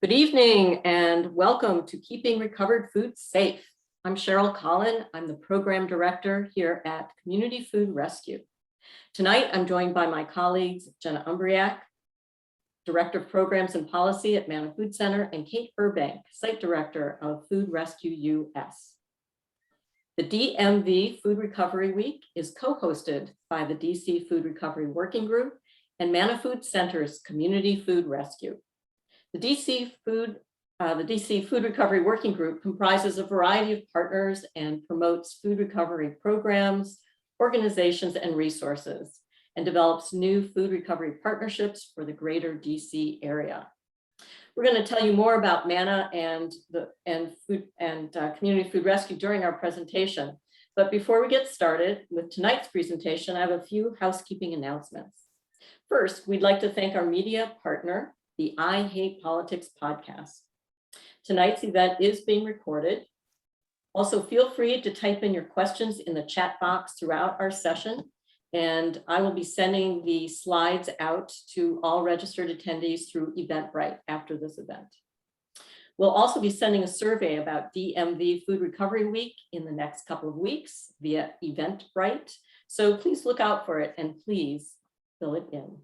Good evening and welcome to Keeping Recovered Food Safe. I'm Cheryl Collin. I'm the Program Director here at Community Food Rescue. Tonight, I'm joined by my colleagues, Jenna Umbriak, Director of Programs and Policy at Manna Food Center, and Kate Burbank, Site Director of Food Rescue US. The DMV Food Recovery Week is co-hosted by the DC Food Recovery Working Group and Manna Food Center's Community Food Rescue. The DC Food Recovery Working Group comprises a variety of partners and promotes food recovery programs, organizations, and resources, and develops new food recovery partnerships for the greater DC area. We're going to tell you more about Manna and Community Food Rescue during our presentation. But before we get started with tonight's presentation, I have a few housekeeping announcements. First, we'd like to thank our media partner, the I Hate Politics podcast. Tonight's event is being recorded. Also, feel free to type in your questions in the chat box throughout our session, and I will be sending the slides out to all registered attendees through Eventbrite after this event. We'll also be sending a survey about DMV Food Recovery Week in the next couple of weeks via Eventbrite, so please look out for it and please fill it in.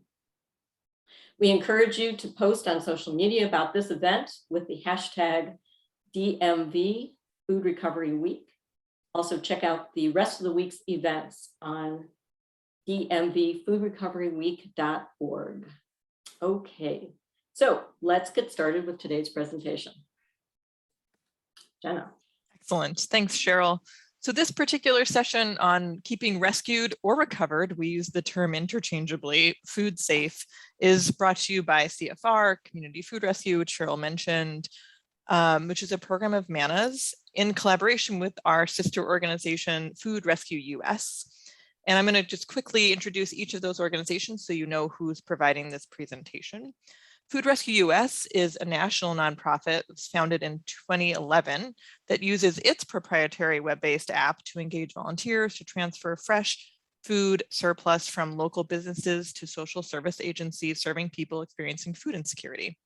We encourage you to post on social media about this event with the hashtag DMV Food Recovery Week. Also check out the rest of the week's events on dmvfoodrecoveryweek.org. Okay, so let's get started with today's presentation. Jenna. Excellent, thanks, Cheryl. So this particular session on keeping rescued or recovered, we use the term interchangeably, food safe, is brought to you by CFR, Community Food Rescue, which Cheryl mentioned, which is a program of Manna's in collaboration with our sister organization, Food Rescue US. And I'm going to just quickly introduce each of those organizations so you know who's providing this presentation. Food Rescue US is a national nonprofit that was founded in 2011 that uses its proprietary web-based app to engage volunteers to transfer fresh food surplus from local businesses to social service agencies serving people experiencing food insecurity.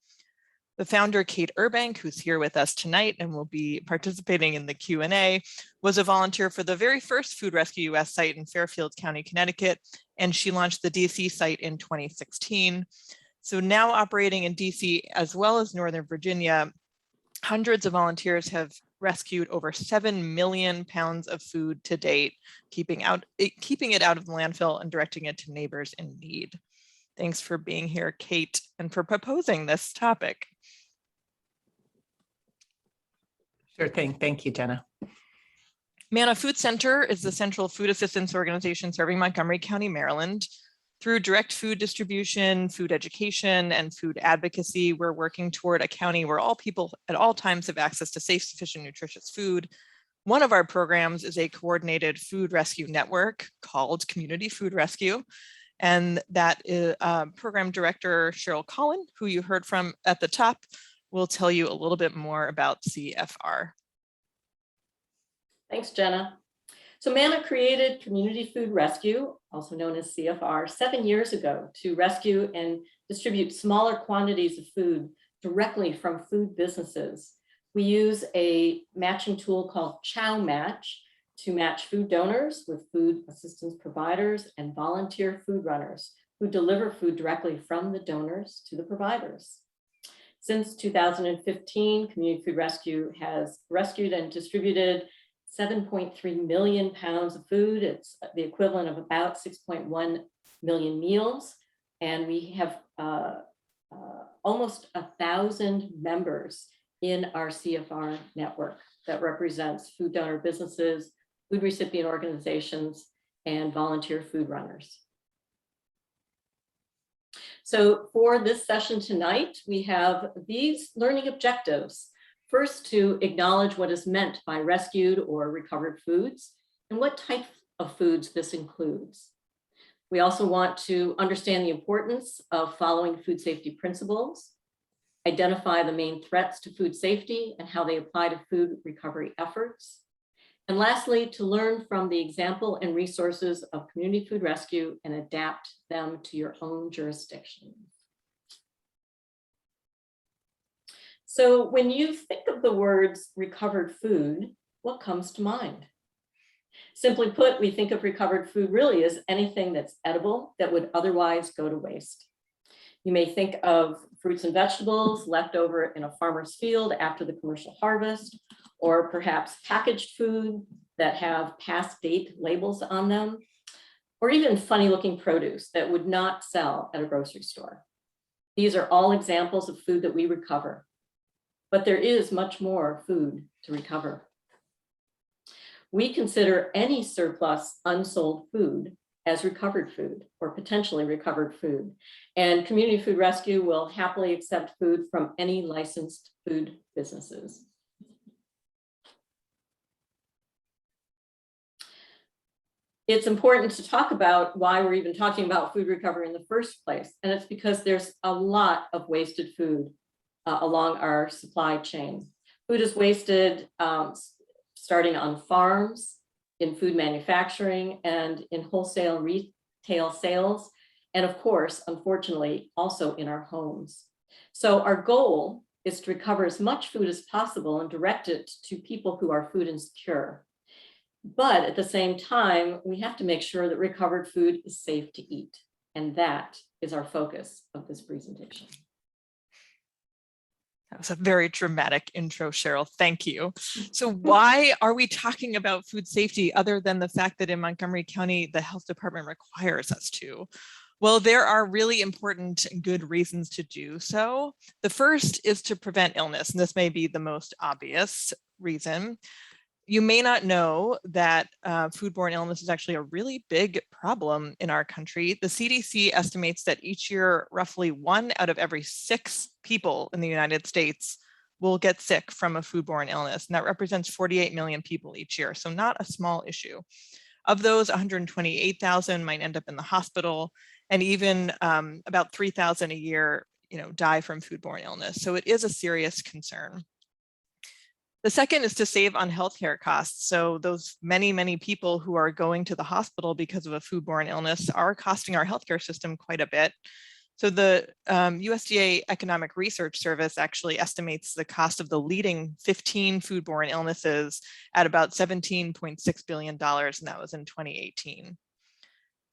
The founder, Kate Burbank, who's here with us tonight and will be participating in the Q&A, was a volunteer for the very first Food Rescue US site in Fairfield County, Connecticut, and she launched the DC site in 2016. So now operating in DC as well as Northern Virginia, hundreds of volunteers have rescued over 7 million pounds of food to date, keeping it out of the landfill and directing it to neighbors in need. Thanks for being here, Kate, and for proposing this topic. Sure thing. Thank you, Jenna. Manna Food Center is the central food assistance organization serving Montgomery County, Maryland. Through direct food distribution, food education, and food advocacy, we're working toward a county where all people at all times have access to safe, sufficient, nutritious food. One of our programs is a coordinated food rescue network called Community Food Rescue. And that is, Program Director Cheryl Collin, who you heard from at the top, will tell you a little bit more about CFR. Thanks, Jenna. So Manna created Community Food Rescue, also known as CFR, 7 years ago to rescue and distribute smaller quantities of food directly from food businesses. We use a matching tool called Chow Match to match food donors with food assistance providers and volunteer food runners who deliver food directly from the donors to the providers. Since 2015, Community Food Rescue has rescued and distributed 7.3 million pounds of food. It's the equivalent of about 6.1 million meals. And we have almost 1,000 members in our CFR network that represents food donor businesses, food recipient organizations, and volunteer food runners. So for this session tonight, we have these learning objectives. First, to acknowledge what is meant by rescued or recovered foods and what type of foods this includes. We also want to understand the importance of following food safety principles, identify the main threats to food safety and how they apply to food recovery efforts. And lastly, to learn from the example and resources of Community Food Rescue and adapt them to your own jurisdiction. So when you think of the words recovered food, what comes to mind? Simply put, we think of recovered food really as anything that's edible that would otherwise go to waste. You may think of fruits and vegetables left over in a farmer's field after the commercial harvest, or perhaps packaged food that have past date labels on them, or even funny looking produce that would not sell at a grocery store. These are all examples of food that we recover, but there is much more food to recover. We consider any surplus unsold food as recovered food or potentially recovered food. And Community Food Rescue will happily accept food from any licensed food businesses. It's important to talk about why we're even talking about food recovery in the first place. And it's because there's a lot of wasted food along our supply chain. Food is wasted starting on farms, in food manufacturing, and in wholesale and retail sales. And of course, unfortunately, also in our homes. So our goal is to recover as much food as possible and direct it to people who are food insecure. But at the same time, we have to make sure that recovered food is safe to eat. And that is our focus of this presentation. That was a very dramatic intro, Cheryl. Thank you. So why are we talking about food safety other than the fact that in Montgomery County, the health department requires us to? Well, there are really important and good reasons to do so. The first is to prevent illness, and this may be the most obvious reason. You may not know that foodborne illness is actually a really big problem in our country. The CDC estimates that each year, roughly 1 out of every 6 people in the United States will get sick from a foodborne illness, and that represents 48 million people each year, so not a small issue. Of those, 128,000 might end up in the hospital, and even about 3,000 a year, die from foodborne illness. So it is a serious concern. The second is to save on healthcare costs. So those many, many people who are going to the hospital because of a foodborne illness are costing our healthcare system quite a bit. So the USDA Economic Research Service actually estimates the cost of the leading 15 foodborne illnesses at about $17.6 billion, and that was in 2018.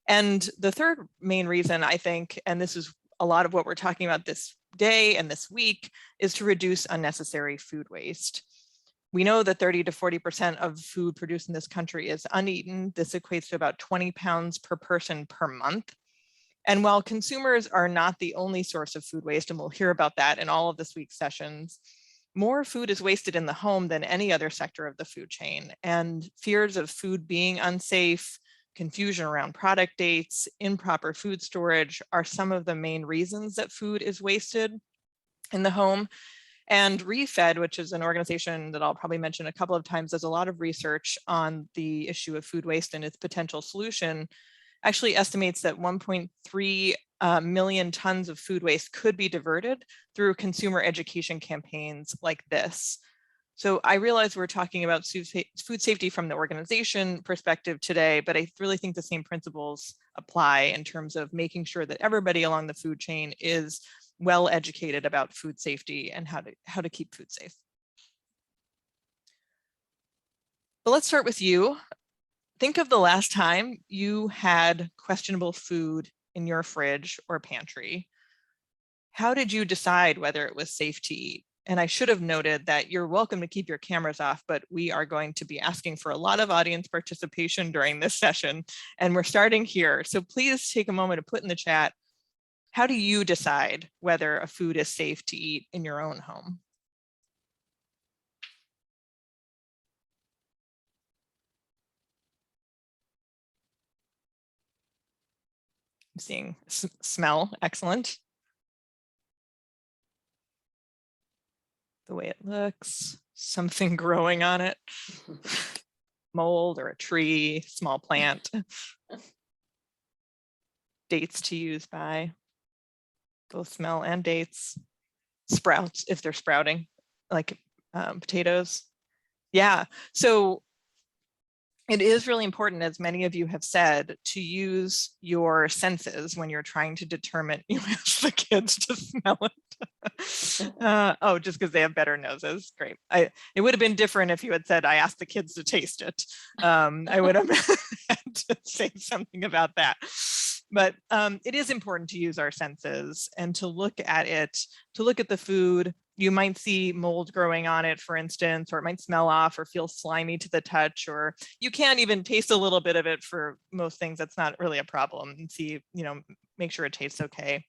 And the third main reason, I think, and this is a lot of what we're talking about this day and this week, is to reduce unnecessary food waste. We know that 30 to 40% of food produced in this country is uneaten. This equates to about 20 pounds per person per month. And while consumers are not the only source of food waste, and we'll hear about that in all of this week's sessions, more food is wasted in the home than any other sector of the food chain. And fears of food being unsafe, confusion around product dates, improper food storage are some of the main reasons that food is wasted in the home. And ReFed, which is an organization that I'll probably mention a couple of times, does a lot of research on the issue of food waste and its potential solution, actually estimates that 1.3 million tons of food waste could be diverted through consumer education campaigns like this. So I realize we're talking about food safety from the organization perspective today, but I really think the same principles apply in terms of making sure that everybody along the food chain is well educated about food safety and how to keep food safe. But let's start with you. Think of the last time you had questionable food in your fridge or pantry. How did you decide whether it was safe to eat? And I should have noted that you're welcome to keep your cameras off, but we are going to be asking for a lot of audience participation during this session, and we're starting here. So please take a moment to put in the chat, how do you decide whether a food is safe to eat in your own home? I'm seeing smell, excellent. The way it looks, something growing on it, mold or a tree, small plant. Dates to use by. Both smell and dates. Sprouts, if they're sprouting, like potatoes. Yeah, so it is really important, as many of you have said, to use your senses when you're trying to determine, you ask the kids to smell it. Oh, just because they have better noses. Great. It would have been different if you had said, I asked the kids to taste it. I would have had to say something about that. But it is important to use our senses and to look at it, to look at the food. You might see mold growing on it, for instance, or it might smell off or feel slimy to the touch, or you can even taste a little bit of it. For most things, that's not really a problem, and see, make sure it tastes okay.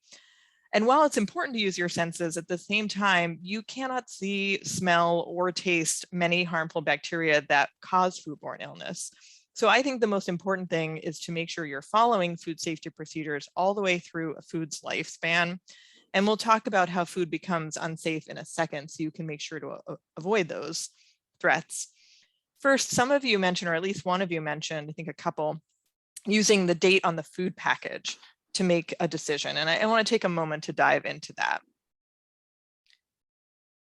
And while it's important to use your senses, at the same time, you cannot see, smell, or taste many harmful bacteria that cause foodborne illness. So I think the most important thing is to make sure you're following food safety procedures all the way through a food's lifespan. And we'll talk about how food becomes unsafe in a second, so you can make sure to avoid those threats. First, some of you mentioned, or at least one of you mentioned, I think a couple, using the date on the food package to make a decision. And I want to take a moment to dive into that.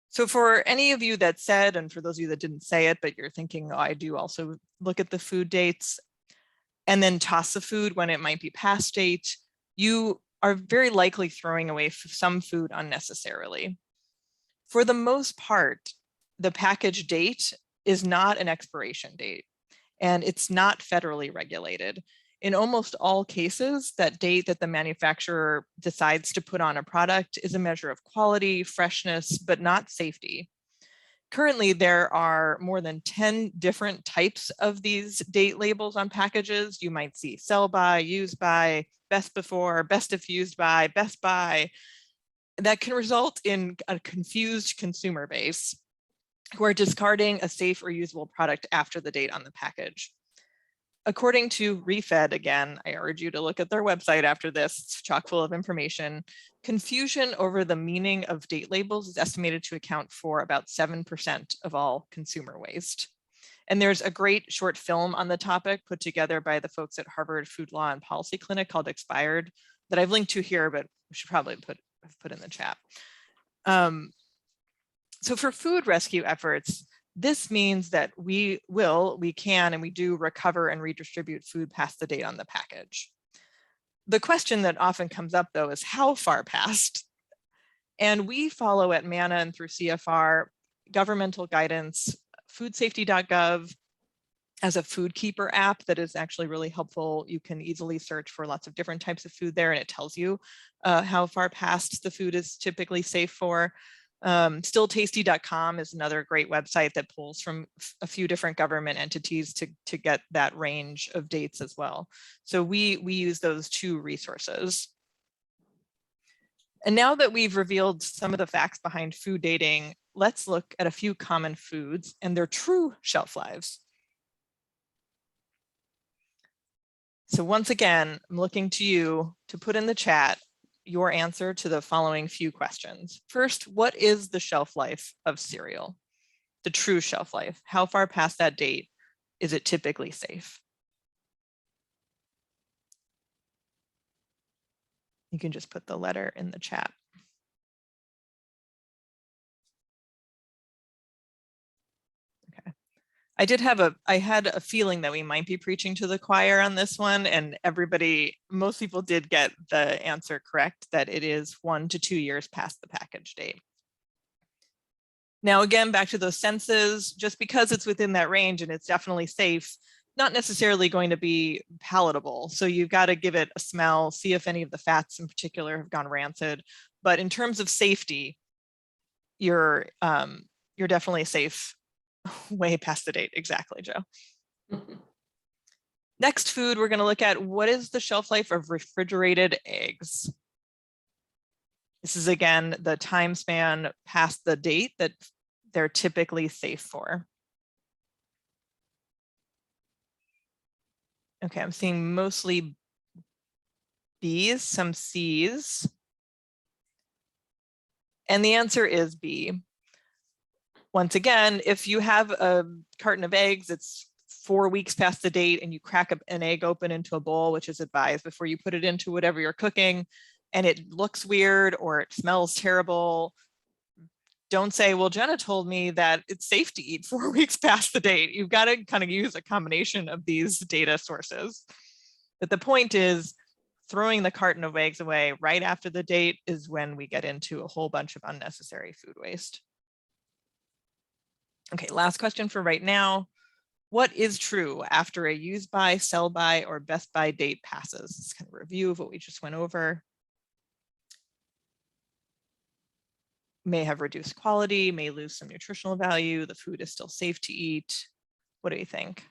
So for any of you that said, and for those of you that didn't say it, but you're thinking, oh, I do also look at the food dates and then toss the food when it might be past date, you are very likely throwing away some food unnecessarily. For the most part, the package date is not an expiration date, and it's not federally regulated. In almost all cases, that date that the manufacturer decides to put on a product is a measure of quality, freshness, but not safety. Currently, there are more than 10 different types of these date labels on packages. You might see sell by, use by, best before, best if used by, best by. That can result in a confused consumer base who are discarding a safe or usable product after the date on the package. According to Refed, again, I urge you to look at their website after this, it's chock full of information. Confusion over the meaning of date labels is estimated to account for about 7% of all consumer waste. And there's a great short film on the topic put together by the folks at Harvard Food Law and Policy Clinic called Expired that I've linked to here, but we should probably put in the chat. So for food rescue efforts, this means that we can, and we do recover and redistribute food past the date on the package. The question that often comes up, though, is how far past? And we follow at Manna and through CFR governmental guidance. Foodsafety.gov as a food keeper app that is actually really helpful. You can easily search for lots of different types of food there, and it tells you how far past the food is typically safe for. Stilltasty.com is another great website that pulls from a few different government entities to get that range of dates as well. So we use those two resources. And now that we've revealed some of the facts behind food dating, let's look at a few common foods and their true shelf lives. So once again, I'm looking to you to put in the chat your answer to the following few questions. First, what is the shelf life of cereal? The true shelf life. How far past that date is it typically safe? You can just put the letter in the chat. Okay. I had a feeling that we might be preaching to the choir on this one, and most people did get the answer correct, that it is 1 to 2 years past the package date. Now, again, back to those senses, just because it's within that range and it's definitely safe, not necessarily going to be palatable. So you've got to give it a smell, see if any of the fats in particular have gone rancid. But in terms of safety, you're definitely safe way past the date. Exactly, Joe. Next food, we're going to look at what is the shelf life of refrigerated eggs. This is, again, the time span past the date that they're typically safe for. Okay, I'm seeing mostly B's, some C's. And the answer is B. Once again, if you have a carton of eggs, it's 4 weeks past the date, and you crack an egg open into a bowl, which is advised before you put it into whatever you're cooking, and it looks weird or it smells terrible, don't say, well, Jenna told me that it's safe to eat 4 weeks past the date. You've got to kind of use a combination of these data sources. But the point is, throwing the carton of eggs away right after the date is when we get into a whole bunch of unnecessary food waste. Okay, last question for right now. What is true after a use by, sell by, or best by date passes? This is kind of a review of what we just went over. May have reduced quality, may lose some nutritional value, the food is still safe to eat. What do you think?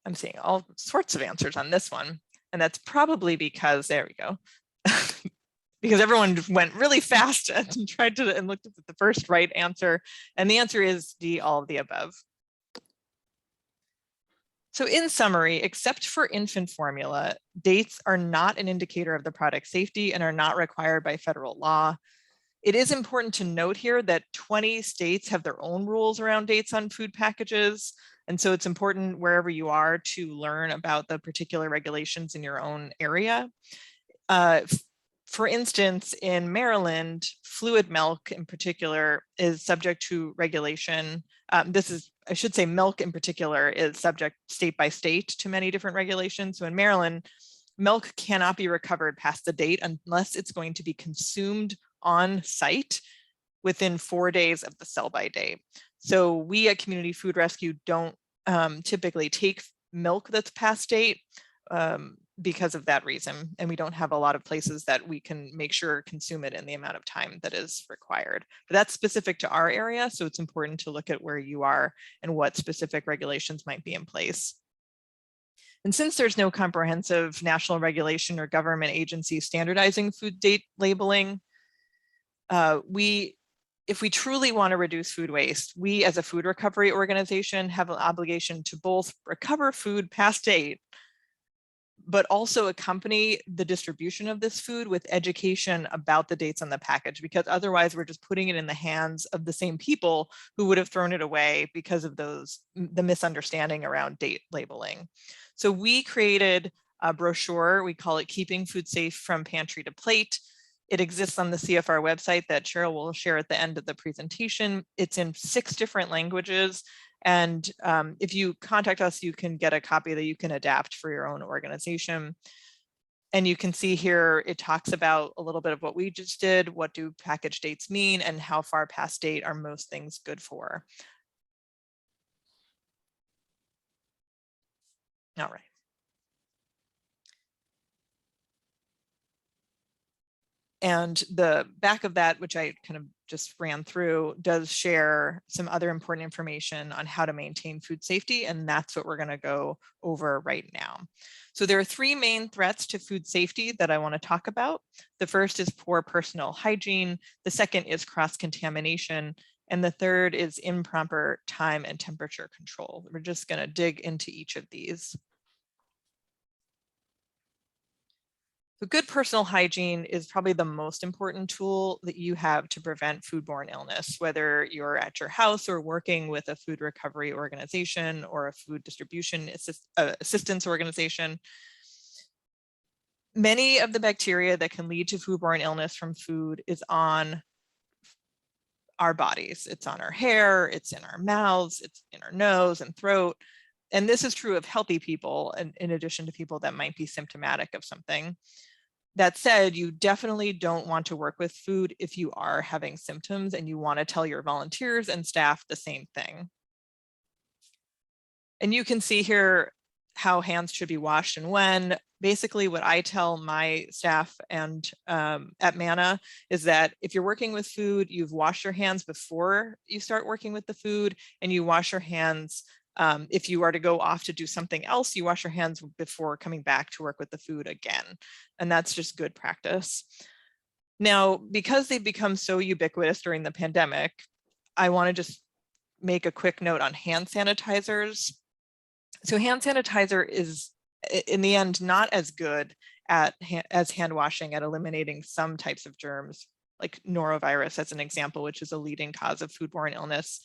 I'm seeing all sorts of answers on this one, and that's probably because, there we go, because everyone went really fast and tried to and looked at the first right answer, and the answer is D, all of the above. So in summary, except for infant formula, dates are not an indicator of the product safety and are not required by federal law. It is important to note here that 20 states have their own rules around dates on food packages. And so it's important wherever you are to learn about the particular regulations in your own area. For instance, in Maryland, fluid milk in particular is subject to regulation. I should say milk in particular is subject state by state to many different regulations. So in Maryland, milk cannot be recovered past the date unless it's going to be consumed on site within 4 days of the sell by date. So we at Community Food Rescue don't typically take milk that's past date because of that reason. And we don't have a lot of places that we can make sure consume it in the amount of time that is required. But that's specific to our area. So it's important to look at where you are and what specific regulations might be in place. And since there's no comprehensive national regulation or government agency standardizing food date labeling, if we truly want to reduce food waste, we as a food recovery organization have an obligation to both recover food past date, but also accompany the distribution of this food with education about the dates on the package, because otherwise we're just putting it in the hands of the same people who would have thrown it away because of the misunderstanding around date labeling. So we created a brochure, we call it Keeping Food Safe from Pantry to Plate. It exists on the CFR website that Cheryl will share at the end of the presentation. It's in 6 different languages. And if you contact us, you can get a copy that you can adapt for your own organization. And you can see here, it talks about a little bit of what we just did. What do package dates mean and how far past date are most things good for? All right. And the back of that, which I kind of just ran through, does share some other important information on how to maintain food safety. And that's what we're going to go over right now. So there are 3 main threats to food safety that I want to talk about. The first is poor personal hygiene. The second is cross-contamination. And the third is improper time and temperature control. We're just going to dig into each of these. So good personal hygiene is probably the most important tool that you have to prevent foodborne illness, whether you're at your house or working with a food recovery organization or a food distribution assistance organization. Many of the bacteria that can lead to foodborne illness from food is on our bodies. It's on our hair, it's in our mouths, it's in our nose and throat. And this is true of healthy people, and in addition to people that might be symptomatic of something. That said, you definitely don't want to work with food if you are having symptoms, and you want to tell your volunteers and staff the same thing. And you can see here how hands should be washed and when. Basically, what I tell my staff and at Manna is that if you're working with food, you've washed your hands before you start working with the food, and you wash your hands if you are to go off to do something else, you wash your hands before coming back to work with the food again. And that's just good practice. Now, because they've become so ubiquitous during the pandemic, I want to just make a quick note on hand sanitizers. So hand sanitizer is, in the end, not as good as hand washing at eliminating some types of germs, like norovirus as an example, which is a leading cause of foodborne illness.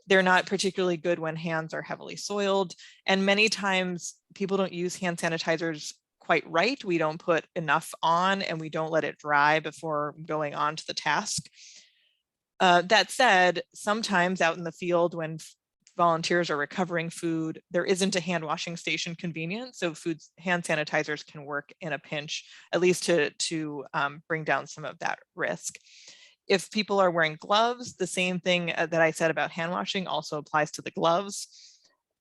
They're not particularly good when hands are heavily soiled. And many times people don't use hand sanitizers quite right. We don't put enough on and we don't let it dry before going on to the task. That said, sometimes out in the field when volunteers are recovering food, there isn't a hand washing station convenient. So hand sanitizers can work in a pinch, at least to bring down some of that risk. If people are wearing gloves, the same thing that I said about hand washing also applies to the gloves.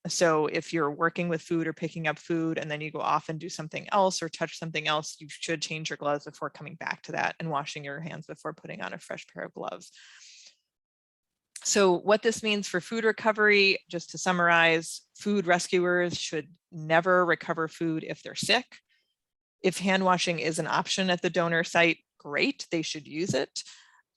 So if you're working with food or picking up food and then you go off and do something else or touch something else, you should change your gloves before coming back to that and washing your hands before putting on a fresh pair of gloves. So what this means for food recovery, just to summarize, food rescuers should never recover food if they're sick. If hand washing is an option at the donor site, great, they should use it.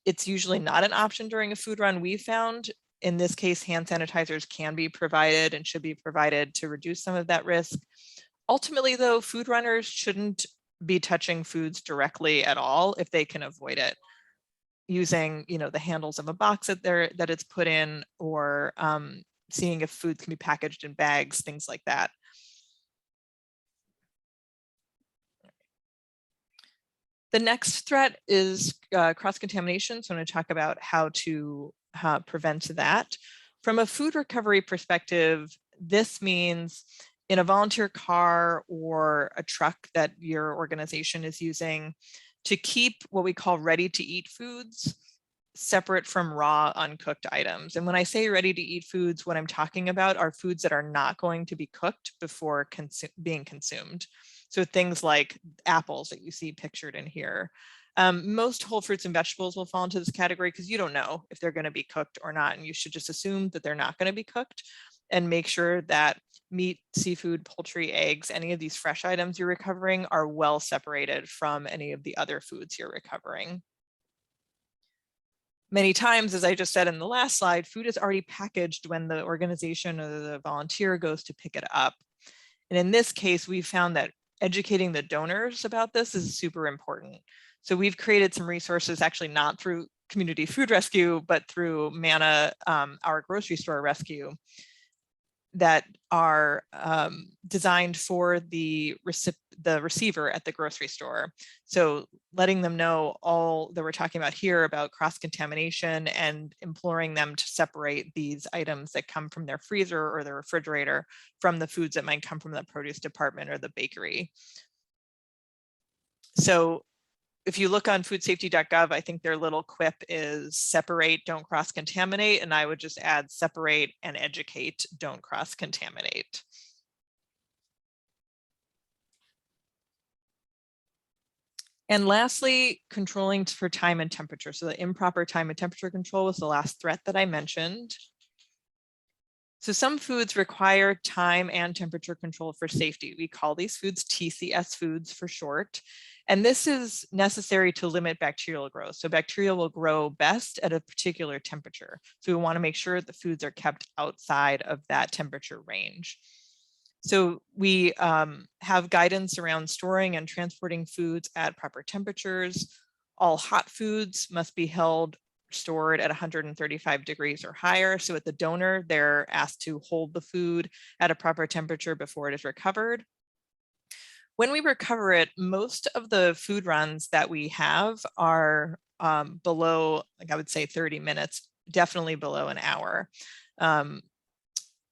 It's usually not an option during a food run, we found. In this case, hand sanitizers can be provided and should be provided to reduce some of that risk. Ultimately, though, food runners shouldn't be touching foods directly at all if they can avoid it, using the handles of a box that it's put in, or seeing if food can be packaged in bags, things like that. The next threat is cross-contamination. So I'm going to talk about how to prevent that. From a food recovery perspective, this means in a volunteer car or a truck that your organization is using, to keep what we call ready-to-eat foods separate from raw, uncooked items. And when I say ready-to-eat foods, what I'm talking about are foods that are not going to be cooked before being consumed. So things like apples that you see pictured in here. Most whole fruits and vegetables will fall into this category because you don't know if they're going to be cooked or not. And you should just assume that they're not going to be cooked, and make sure that meat, seafood, poultry, eggs, any of these fresh items you're recovering are well separated from any of the other foods you're recovering. Many times, as I just said in the last slide, food is already packaged when the organization or the volunteer goes to pick it up. And in this case, we found that educating the donors about this is super important. So we've created some resources, actually not through Community Food Rescue, but through Manna, our grocery store rescue, that are designed for the receiver at the grocery store. So letting them know all that we're talking about here about cross-contamination, and imploring them to separate these items that come from their freezer or their refrigerator from the foods that might come from the produce department or the bakery. So if you look on foodsafety.gov, I think their little quip is separate, don't cross-contaminate. And I would just add separate and educate, don't cross-contaminate. And lastly, controlling for time and temperature. So the improper time and temperature control was the last threat that I mentioned. So some foods require time and temperature control for safety. We call these foods TCS foods for short. And this is necessary to limit bacterial growth. So bacteria will grow best at a particular temperature. So we want to make sure the foods are kept outside of that temperature range. So we have guidance around storing and transporting foods at proper temperatures. All hot foods must be stored at 135 degrees or higher. So at the donor, they're asked to hold the food at a proper temperature before it is recovered. When we recover it, most of the food runs that we have are below, like I would say 30 minutes, definitely below an hour.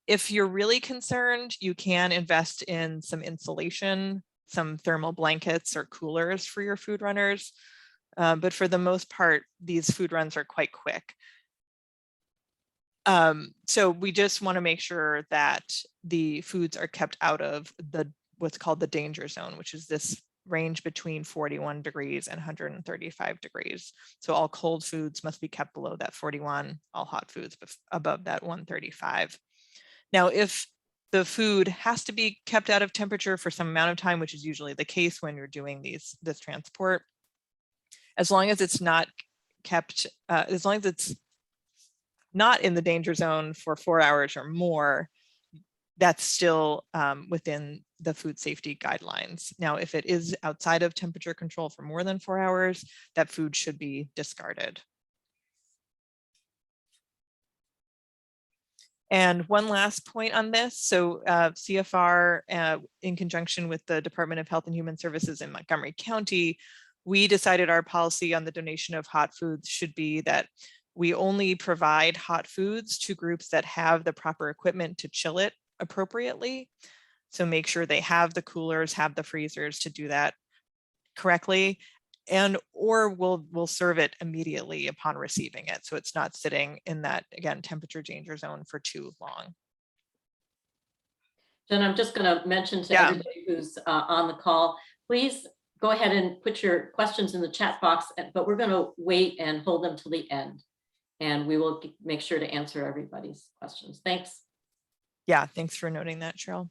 If you're really concerned, you can invest in some insulation, some thermal blankets or coolers for your food runners. But for the most part, these food runs are quite quick. So we just want to make sure that the foods are kept out of what's called the danger zone, which is this range between 41 degrees and 135 degrees. So all cold foods must be kept below that 41, all hot foods above that 135. Now, if the food has to be kept out of temperature for some amount of time, which is usually the case when you're doing this transport, as long as it's not kept, as long as it's not in the danger zone for 4 hours or more, that's still within the food safety guidelines. Now, if it is outside of temperature control for more than 4 hours, that food should be discarded. And one last point on this. So CFR, in conjunction with the Department of Health and Human Services in Montgomery County, we decided our policy on the donation of hot foods should be that We only provide hot foods to groups that have the proper equipment to chill it appropriately. So make sure they have the coolers, have the freezers to do that correctly, and or we'll serve it immediately upon receiving it. So it's not sitting in that, again, temperature danger zone for too long. Jen, I'm just going to mention to everybody who's on the call, please go ahead and put your questions in the chat box, but we're going to wait and hold them till the end. And we will make sure to answer everybody's questions. Thanks. Yeah, thanks for noting that, Cheryl.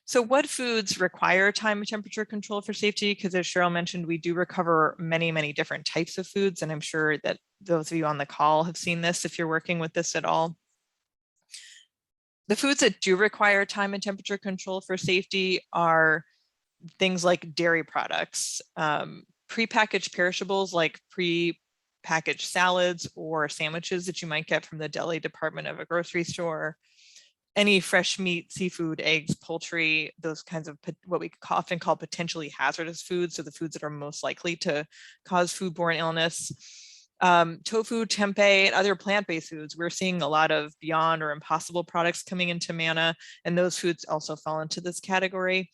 So what foods require time and temperature control for safety? Because as Cheryl mentioned, we do recover many, many different types of foods. And I'm sure that those of you on the call have seen this if you're working with this at all. The foods that do require time and temperature control for safety are things like dairy products, prepackaged perishables like prepackaged salads or sandwiches that you might get from the deli department of a grocery store, any fresh meat, seafood, eggs, poultry, those kinds of what we often call potentially hazardous foods, so the foods that are most likely to cause foodborne illness. Tofu, tempeh, and other plant-based foods. We're seeing a lot of Beyond or Impossible products coming into Manna, and those foods also fall into this category.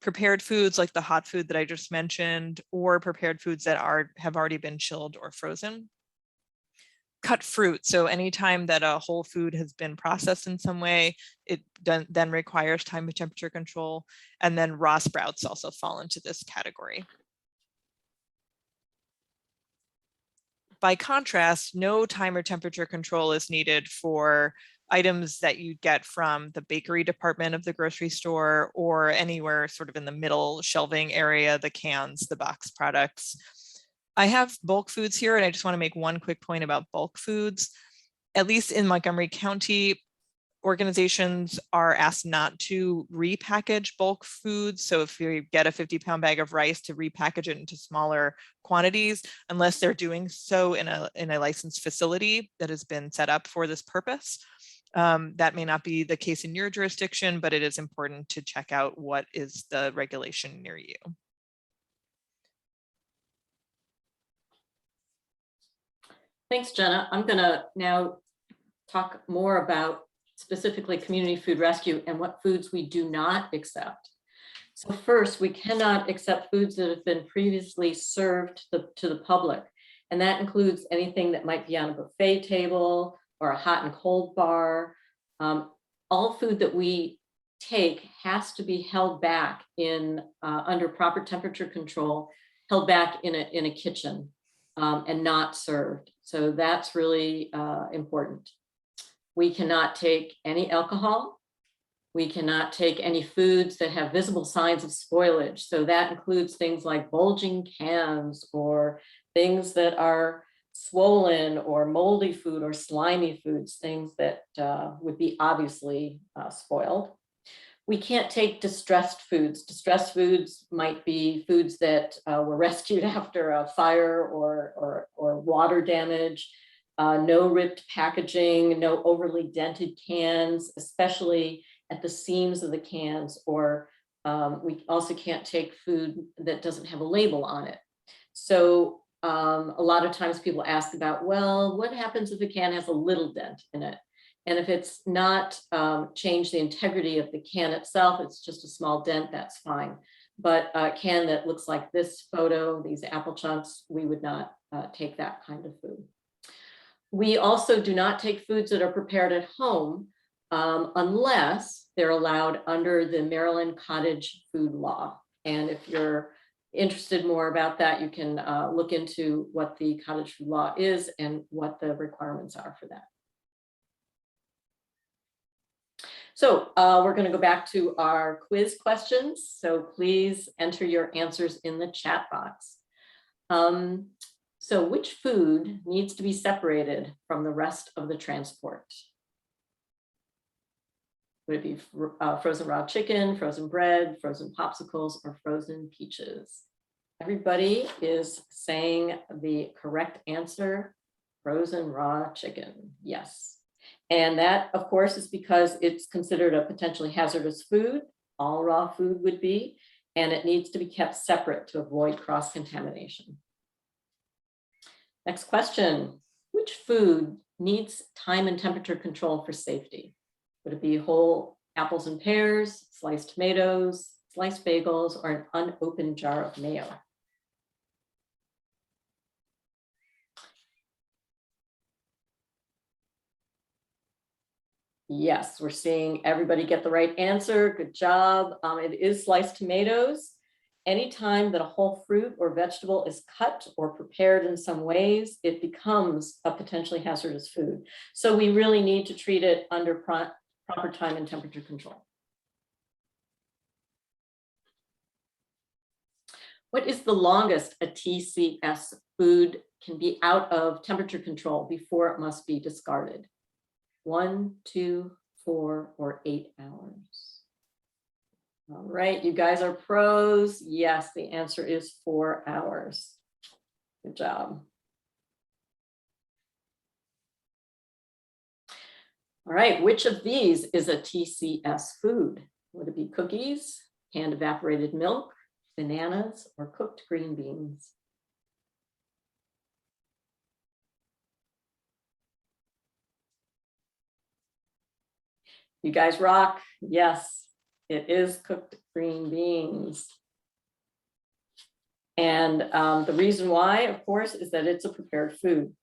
Prepared foods like the hot food that I just mentioned, or prepared foods that have already been chilled or frozen. Cut fruit, so anytime that a whole food has been processed in some way, it then requires time and temperature control. And then raw sprouts also fall into this category. By contrast, no time or temperature control is needed for items that you get from the bakery department of the grocery store or anywhere sort of in the middle shelving area, the cans, the box products. I have bulk foods here, and I just want to make one quick point about bulk foods. At least in Montgomery County, organizations are asked not to repackage bulk foods. So if you get a 50-pound bag of rice, to repackage it into smaller quantities, unless they're doing so in a licensed facility that has been set up for this purpose. That may not be the case in your jurisdiction, but it is important to check out what is the regulation near you. Thanks, Jenna. I'm going to now talk more about specifically community food rescue and what foods we do not accept. So first, we cannot accept foods that have been previously served to the public. And that includes anything that might be on a buffet table or a hot and cold bar. All food that we take has to be held back in under proper temperature control, held back in a kitchen and not served. So that's really important. We cannot take any alcohol. We cannot take any foods that have visible signs of spoilage. So that includes things like bulging cans or things that are swollen or moldy food or slimy foods, things that would be obviously spoiled. We can't take distressed foods. Distressed foods might be foods that were rescued after a fire or water damage. No ripped packaging, no overly dented cans, especially at the seams of the cans, or we also can't take food that doesn't have a label on it. So a lot of times people ask about, well, what happens if a can has a little dent in it? And if it's not changed the integrity of the can itself, it's just a small dent, that's fine. But a can that looks like this photo, these apple chunks, we would not take that kind of food. We also do not take foods that are prepared at home unless they're allowed under the Maryland Cottage Food Law. And if you're interested more about that, you can look into what the Cottage Food Law is and what the requirements are for that. So we're going to go back to our quiz questions. So please enter your answers in the chat box. So which food needs to be separated from the rest of the transport? Would it be frozen raw chicken, frozen bread, frozen popsicles, or frozen peaches? Everybody is saying the correct answer, frozen raw chicken, yes. And that, of course, is because it's considered a potentially hazardous food. All raw food would be, and it needs to be kept separate to avoid cross-contamination. Next question. Which food needs time and temperature control for safety? Would it be whole apples and pears, sliced tomatoes, sliced bagels, or an unopened jar of mayo? Yes, we're seeing everybody get the right answer. Good job. It is sliced tomatoes. Anytime that a whole fruit or vegetable is cut or prepared in some ways, it becomes a potentially hazardous food. So we really need to treat it under proper time and temperature control. What is the longest a TCS food can be out of temperature control before it must be discarded? 1, 2, 4, or 8 hours? All right, you guys are pros. Yes, the answer is 4 hours. Good job. All right, which of these is a TCS food? Would it be cookies, canned evaporated milk, bananas, or cooked green beans? You guys rock. Yes, it is cooked green beans. And the reason why, of course, is that it's a prepared food.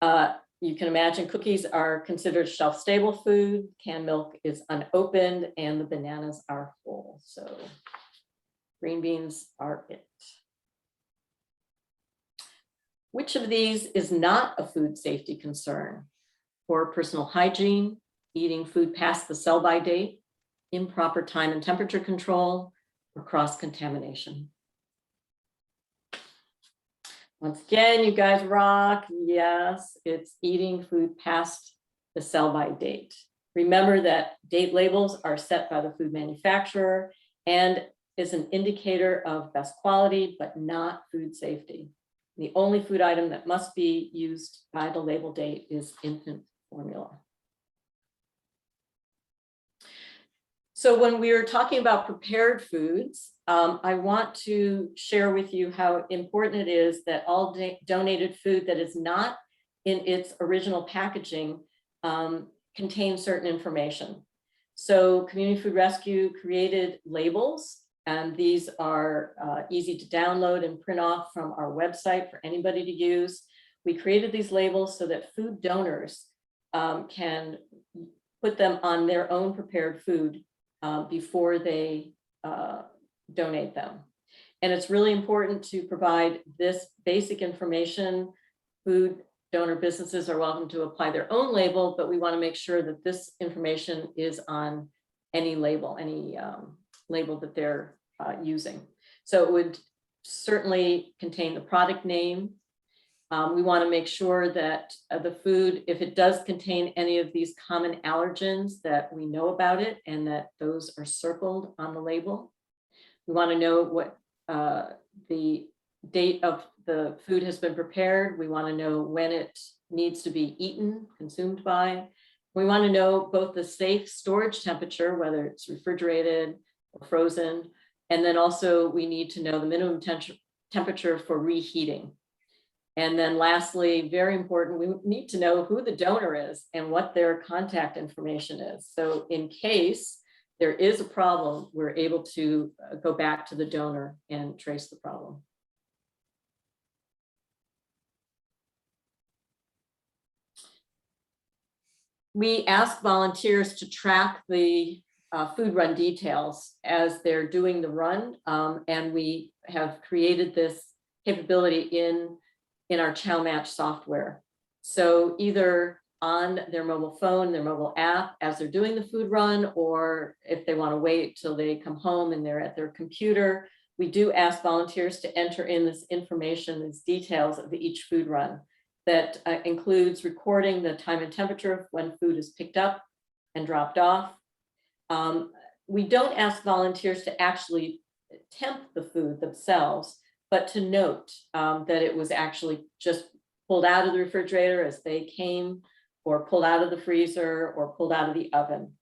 You can imagine cookies are considered shelf-stable food, canned milk is unopened, and the bananas are whole. So green beans are it. Which of these is not a food safety concern? Poor personal hygiene, eating food past the sell-by date, improper time and temperature control, or cross-contamination? Once again, you guys rock. Yes, it's eating food past the sell-by date. Remember that date labels are set by the food manufacturer and is an indicator of best quality, but not food safety. The only food item that must be used by the label date is infant formula. So when we were talking about prepared foods, I want to share with you how important it is that all donated food that is not in its original packaging contains certain information. So Community Food Rescue created labels, and these are easy to download and print off from our website for anybody to use. We created these labels so that food donors can put them on their own prepared food before they donate them. And it's really important to provide this basic information. Food donor businesses are welcome to apply their own label, but we want to make sure that this information is on any label, label that they're using. So it would certainly contain the product name. We want to make sure that the food, if it does contain any of these common allergens, that we know about it and that those are circled on the label. We want to know what the date of the food has been prepared. We want to know when it needs to be eaten, consumed by. We want to know both the safe storage temperature, whether it's refrigerated or frozen. And then also we need to know the minimum temperature for reheating. And then lastly, very important, we need to know who the donor is and what their contact information is. So in case there is a problem, we're able to go back to the donor and trace the problem. We ask volunteers to track the food run details as they're doing the run. And we have created this capability in our Chow Match software. So either on their mobile phone, their mobile app, as they're doing the food run, or if they want to wait till they come home and they're at their computer, we do ask volunteers to enter in this information, these details of each food run. That includes recording the time and temperature of when food is picked up and dropped off. We don't ask volunteers to actually temp the food themselves, but to note that it was actually just pulled out of the refrigerator as they came, or pulled out of the freezer, or pulled out of the oven.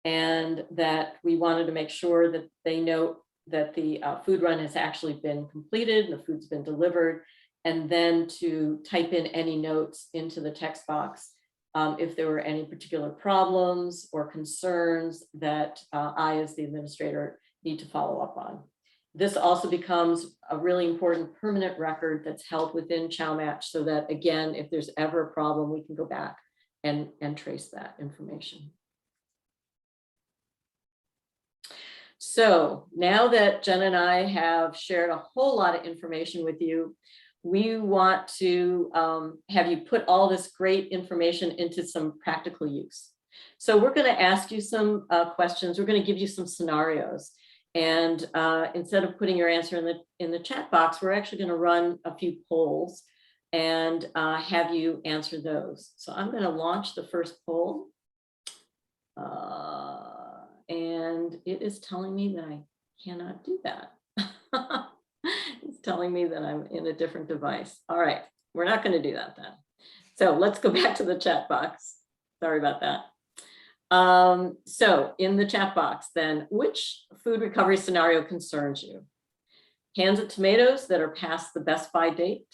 And that we wanted to make sure that they know that the food run has actually been completed, and the food's been delivered, and then to type in any notes into the text box if there were any particular problems or concerns that I, as the administrator, need to follow up on. This also becomes a really important permanent record that's held within ChowMatch, so that, again, if there's ever a problem, we can go back and trace that information. So now that Jen and I have shared a whole lot of information with you, we want to have you put all this great information into some practical use. So we're going to ask you some questions. We're going to give you some scenarios. And instead of putting your answer in the chat box, we're actually going to run a few polls and have you answer those. So I'm going to launch the first poll. And it is telling me that I cannot do that. It's telling me that I'm in a different device. All right, we're not going to do that then. So let's go back to the chat box. Sorry about that. So in the chat box then, which food recovery scenario concerns you? Cans of tomatoes that are past the best by date?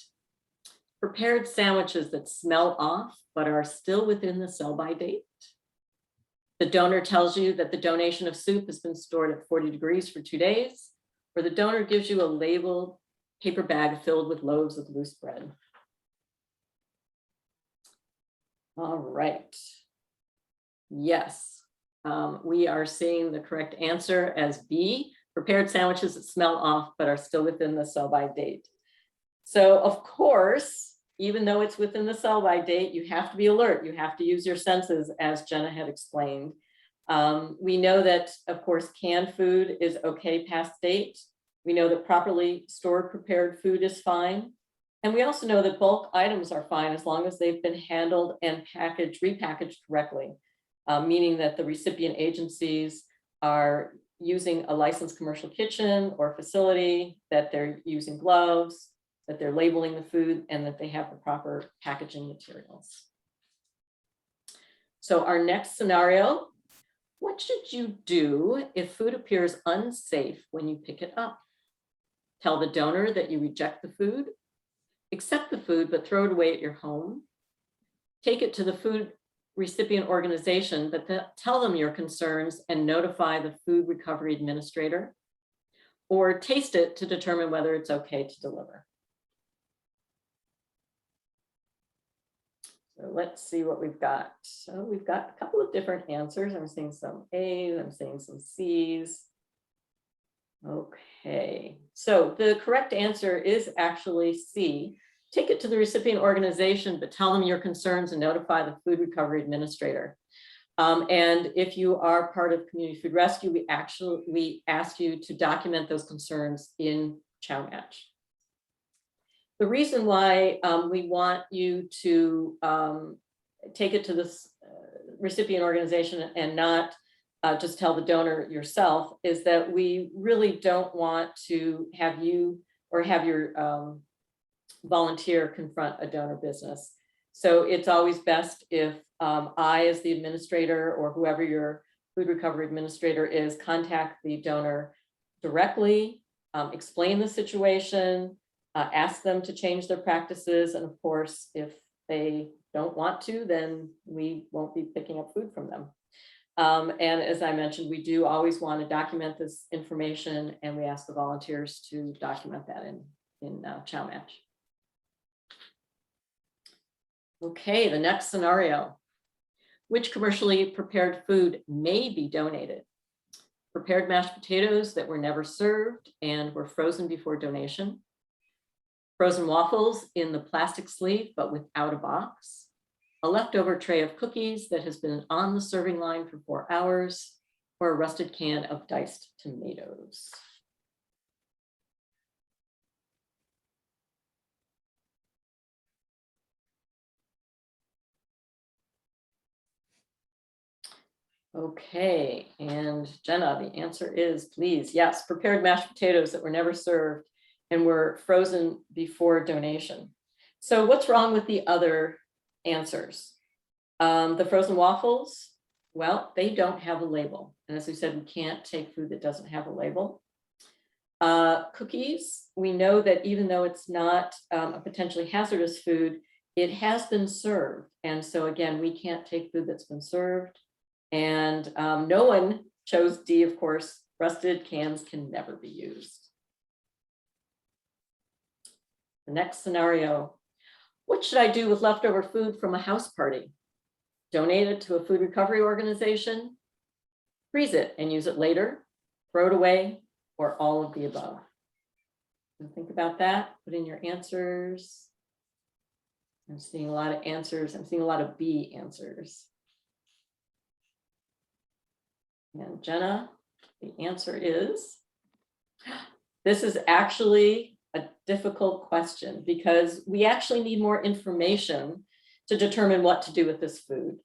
Prepared sandwiches that smell off but are still within the sell by date? The donor tells you that the donation of soup has been stored at 40 degrees for 2 days, or the donor gives you a labeled paper bag filled with loaves of loose bread. All right. Yes, we are seeing the correct answer as B, prepared sandwiches that smell off but are still within the sell by date. So of course, even though it's within the sell by date, you have to be alert. You have to use your senses, as Jenna had explained. We know that, of course, canned food is okay past date. We know that properly stored prepared food is fine. And we also know that bulk items are fine as long as they've been handled and repackaged correctly, meaning that the recipient agencies are using a licensed commercial kitchen or facility, that they're using gloves, that they're labeling the food, and that they have the proper packaging materials. So our next scenario, what should you do if food appears unsafe when you pick it up? Tell the donor that you reject the food, accept the food but throw it away at your home, take it to the food recipient organization, but tell them your concerns and notify the food recovery administrator, or taste it to determine whether it's okay to deliver. So let's see what we've got. So we've got a couple of different answers. I'm seeing some A's, I'm seeing some C's. Okay, so the correct answer is actually C. Take it to the recipient organization, but tell them your concerns and notify the food recovery administrator. And if you are part of Community Food Rescue, we ask you to document those concerns in ChowMatch. The reason why we want you to take it to this recipient organization and not just tell the donor yourself is that we really don't want to have you or have your volunteer confront a donor business. So it's always best if I, as the administrator, or whoever your food recovery administrator is, contact the donor directly, explain the situation, ask them to change their practices. And of course, if they don't want to, then we won't be picking up food from them. And as I mentioned, we do always want to document this information, and we ask the volunteers to document that in ChowMatch. Okay, the next scenario. Which commercially prepared food may be donated? Prepared mashed potatoes that were never served and were frozen before donation. Frozen waffles in the plastic sleeve, but without a box. A leftover tray of cookies that has been on the serving line for 4 hours, or a rusted can of diced tomatoes. Okay, and Jenna, the answer is please, yes, prepared mashed potatoes that were never served and were frozen before donation. So what's wrong with the other answers? The frozen waffles, well, they don't have a label. And as we said, we can't take food that doesn't have a label. Cookies, we know that even though it's not a potentially hazardous food, it has been served. And so again, we can't take food that's been served. And no one chose D, of course. Rusted cans can never be used. The next scenario, what should I do with leftover food from a house party? Donate it to a food recovery organization, freeze it and use it later, throw it away, or all of the above. So think about that, put in your answers. I'm seeing a lot of answers. I'm seeing a lot of B answers. And Jenna, the answer is, this is actually a difficult question because we actually need more information to determine what to do with this food.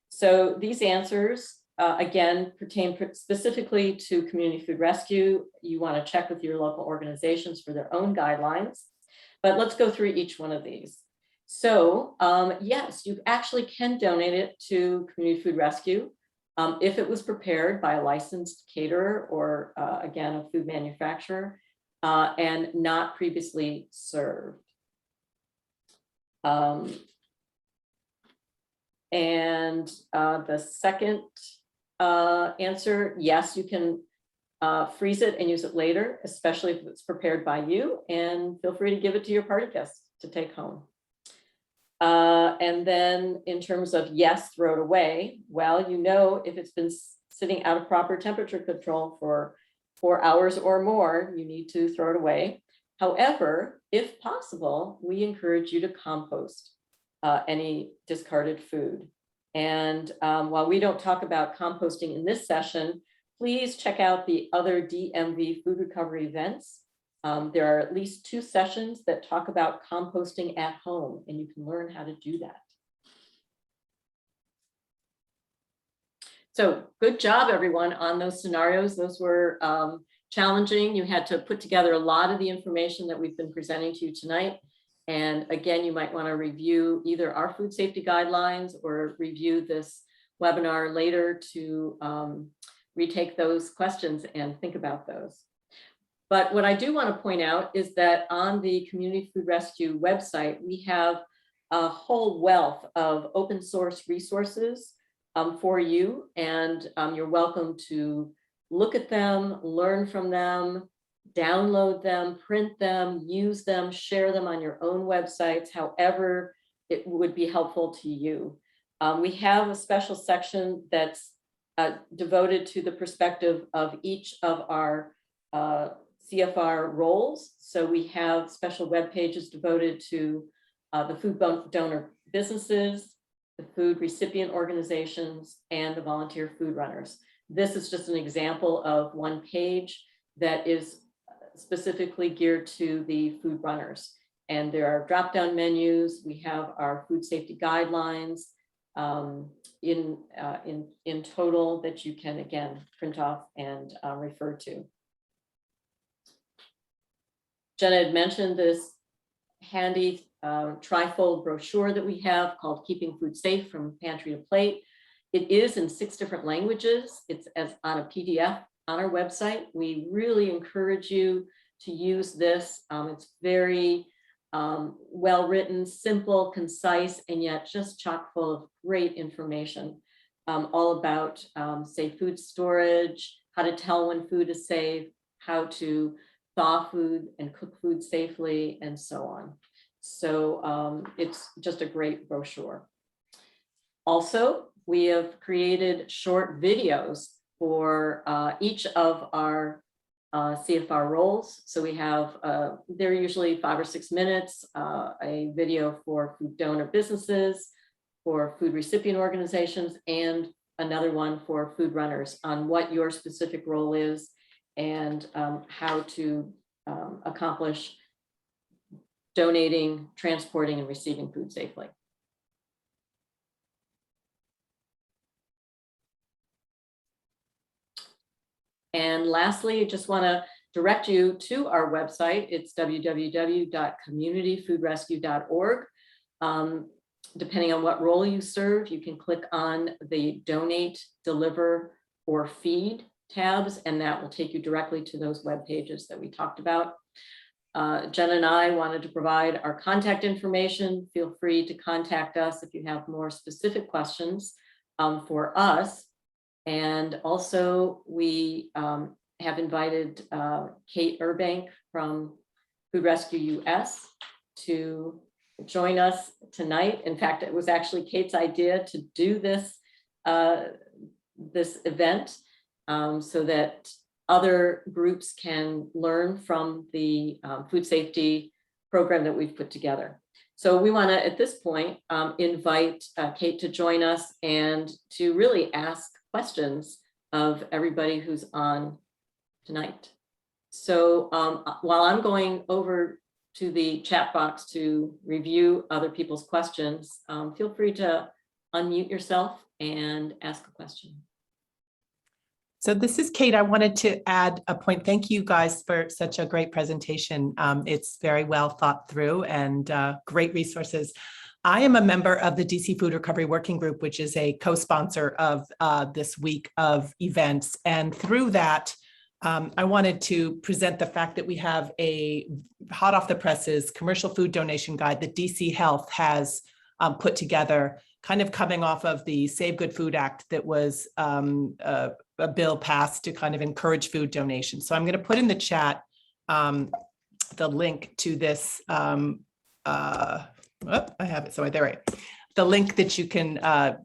So these answers, again, pertain specifically to community food rescue. You want to check with your local organizations for their own guidelines, but let's go through each one of these. So yes, you actually can donate it to community food rescue if it was prepared by a licensed caterer or again, a food manufacturer and not previously served. And the second answer, yes, you can freeze it and use it later, especially if it's prepared by you, and feel free to give it to your party guests to take home. And then in terms of yes, throw it away. Well, you know, if it's been sitting out of proper temperature control for 4 hours or more, you need to throw it away. However, if possible, we encourage you to compost any discarded food. And while we don't talk about composting in this session, please check out the other DMV Food Recovery events. There are at least 2 sessions that talk about composting at home, and you can learn how to do that. So good job, everyone, on those scenarios. Those were challenging. You had to put together a lot of the information that we've been presenting to you tonight. And again, you might want to review either our food safety guidelines or review this webinar later to retake those questions and think about those. But what I do want to point out is that on the Community Food Rescue website, we have a whole wealth of open source resources for you. And you're welcome to look at them, learn from them, download them, print them, use them, share them on your own websites, however it would be helpful to you. We have a special section that's devoted to the perspective of each of our CFR roles. So we have special web pages devoted to the food donor businesses, the food recipient organizations, and the volunteer food runners. This is just an example of one page that is specifically geared to the food runners. And there are drop-down menus. We have our food safety guidelines in total that you can, again, print off and refer to. Jenna had mentioned this handy trifold brochure that we have called Keeping Food Safe from Pantry to Plate. It is in 6 different languages. It's as on a PDF on our website. We really encourage you to use this. It's very well written, simple, concise, and yet just chock full of great information all about safe food storage, how to tell when food is safe, how to thaw food and cook food safely, and so on. So it's just a great brochure. Also, we have created short videos for each of our CFR roles. So we have, they're usually 5 or 6 minutes, a video for food donor businesses, for food recipient organizations, and another one for food runners on what your specific role is and how to accomplish donating, transporting, and receiving food safely. And lastly, I just want to direct you to our website. It's www.communityfoodrescue.org. Depending on what role you serve, you can click on the donate, deliver, or feed tabs, and that will take you directly to those web pages that we talked about. Jen and I wanted to provide our contact information. Feel free to contact us if you have more specific questions for us. And also we have invited Kate Urbank from Food Rescue US to join us tonight. In fact, it was actually Kate's idea to do this event so that other groups can learn from the food safety program that we've put together. So we want to, at this point, invite Kate to join us and to really ask questions of everybody who's on tonight. So while I'm going over to the chat box to review other people's questions, feel free to unmute yourself and ask a question. So this is Kate. I wanted to add a point. Thank you guys for such a great presentation. It's very well thought through and great resources. I am a member of the DC Food Recovery Working Group, which is a co-sponsor of this week of events. And through that, I wanted to present the fact that we have a hot off the presses commercial food donation guide that DC Health has put together, kind of coming off of the Save Good Food Act that was a bill passed to kind of encourage food donation. So I'm going to put in the chat the link to this. I have it. So there, right. The link that you can, a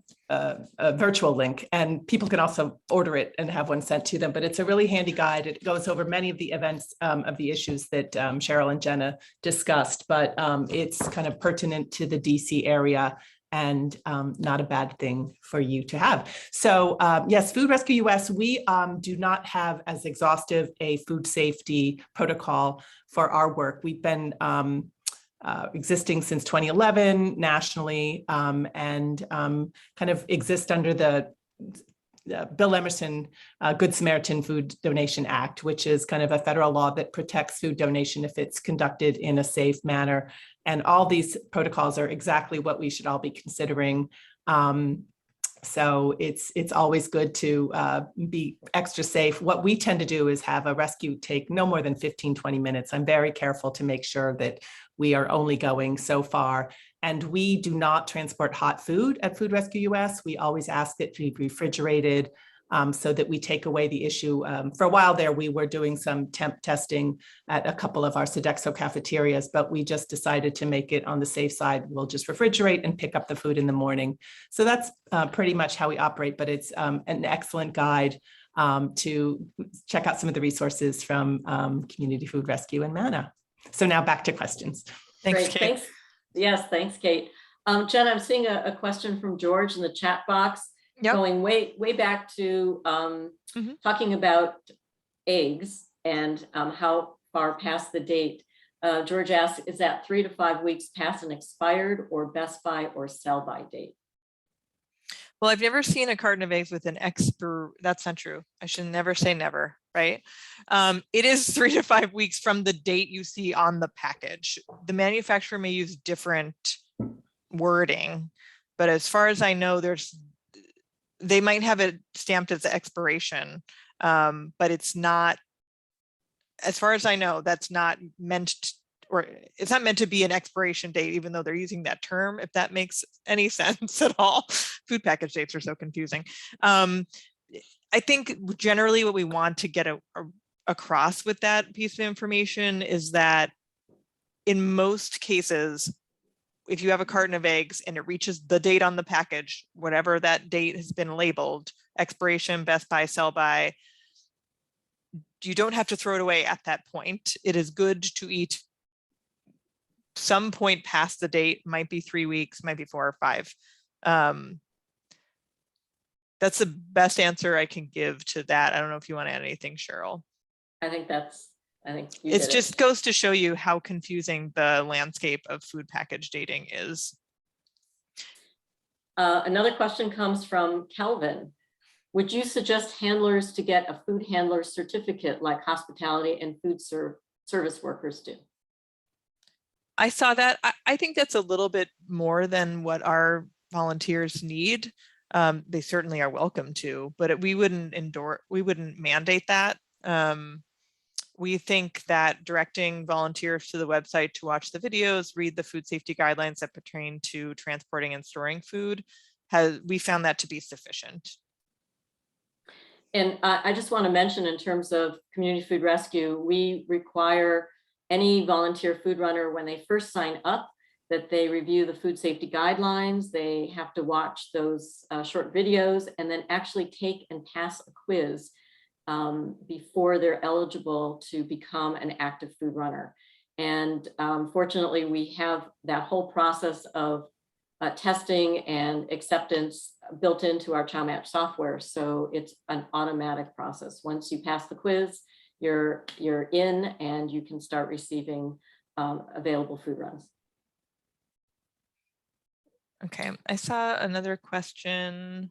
virtual link, and people can also order it and have one sent to them. But it's a really handy guide. It goes over many of the events of the issues that Cheryl and Jenna discussed, but it's kind of pertinent to the DC area and not a bad thing for you to have. So yes, Food Rescue US, we do not have as exhaustive a food safety protocol for our work. We've been existing since 2011 nationally and kind of exist under the Bill Emerson Good Samaritan Food Donation Act, which is kind of a federal law that protects food donation if it's conducted in a safe manner. And all these protocols are exactly what we should all be considering. So it's always good to be extra safe. What we tend to do is have a rescue take no more than 15, 20 minutes. I'm very careful to make sure that we are only going so far. And we do not transport hot food at Food Rescue US. We always ask it to be refrigerated so that we take away the issue. For a while there, we were doing some temp testing at a couple of our Sodexo cafeterias, but we just decided to make it on the safe side. We'll just refrigerate and pick up the food in the morning. So that's pretty much how we operate, but it's an excellent guide to check out some of the resources from Community Food Rescue and Manna. So now back to questions. Thanks, Great, Kate. thanks. Yes, thanks, Kate. Jen, I'm seeing a question from George in the chat box. Yep. Going way back to talking about eggs and how far past the date. George asks, is that 3 to 5 weeks past an expired or best by or sell by date? Well, I've never seen a carton of eggs with an that's not true. I should never say never, right? It is 3 to 5 weeks from the date you see on the package. The manufacturer may use different wording, but as far as I know, they might have it stamped as the expiration, but it's not, as far as I know, that's not meant to, or it's not meant to be an expiration date, even though they're using that term, if that makes any sense at all. Food package dates are so confusing. I think generally what we want to get across with that piece of information is that in most cases, if you have a carton of eggs and it reaches the date on the package, whatever that date has been labeled, expiration, best by, sell by, you don't have to throw it away at that point. It is good to eat some point past the date, might be 3 weeks, might be 4 or 5. That's the best answer I can give to that. I don't know if you want to add anything, Cheryl. I think it just goes to show you how confusing the landscape of food package dating is. Another question comes from Kelvin. Would you suggest handlers to get a food handler certificate like hospitality and food service workers do? I saw that. I think that's a little bit more than what our volunteers need. they certainly are welcome to, but we wouldn't mandate that. We think that directing volunteers to the website to watch the videos, read the food safety guidelines that pertain to transporting and storing food, we found that to be sufficient. And I just want to mention, in terms of community food rescue, we require any volunteer food runner, when they first sign up, that they review the food safety guidelines. They have to watch those short videos and then actually take and pass a quiz before they're eligible to become an active food runner. And fortunately, we have that whole process of testing and acceptance built into our ChowMatch software. So it's an automatic process. Once you pass the quiz, you're in and you can start receiving available food runs. Okay, I saw another question